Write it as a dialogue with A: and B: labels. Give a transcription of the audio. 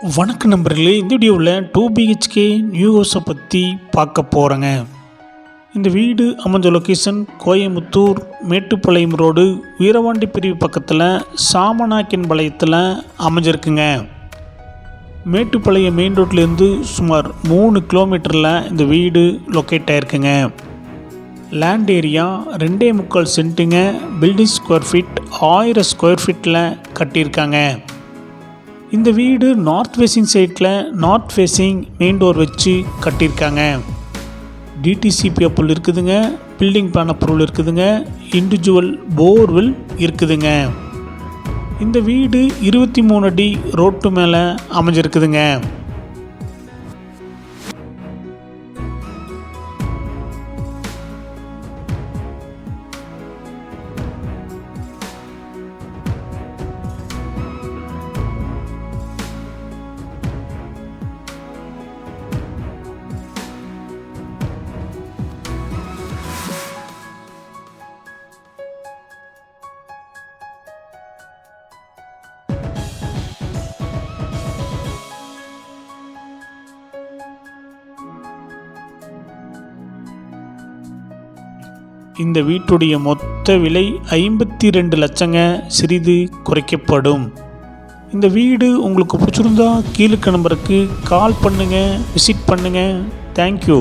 A: வணக்கம் நண்பர்களே, இந்த வீடியோவில் 2 BHK நியூ ஹவுஸை பற்றி பார்க்க போகிறேங்க. இந்த வீடு அமைஞ்ச லொக்கேஷன் கோயம்புத்தூர் மேட்டுப்பாளையம் ரோடு வீரவாண்டி பிரிவு பக்கத்தில் சாமநாயக்கன்பாளையத்தில் அமைஞ்சிருக்குங்க. மேட்டுப்பாளையம் மெயின் ரோட்லேருந்து சுமார் 3 கிலோமீட்டரில் இந்த வீடு லொக்கேட் ஆகிருக்குங்க. லேண்ட் ஏரியா 2.25 சென்ட்டுங்க. பில்டிங் ஸ்கொயர் ஃபீட் 1000 ஸ்கொயர் ஃபீட்டில் கட்டியிருக்காங்க. இந்த வீடு நார்த் ஃபேஸிங் சைட்டில் நார்த் ஃபேஸிங் மெயின் டோர் வச்சு கட்டியிருக்காங்க. டிடிசிபி அப்ரூவல் இருக்குதுங்க. பில்டிங் பிளான் அப்ரூவல் இருக்குதுங்க. இண்டிவிஜுவல் போர்வெல் இருக்குதுங்க. இந்த வீடு 23 அடி ரோட்டு மேலே அமைஞ்சிருக்குதுங்க. இந்த வீட்டுடைய மொத்த விலை 52 லட்சங்க. சிறிது குறைக்கப்படும். இந்த வீடு உங்களுக்கு பிடிச்சிருந்தா கீழே நம்பருக்கு கால் பண்ணுங்கள், விசிட் பண்ணுங்கள். தேங்க்யூ.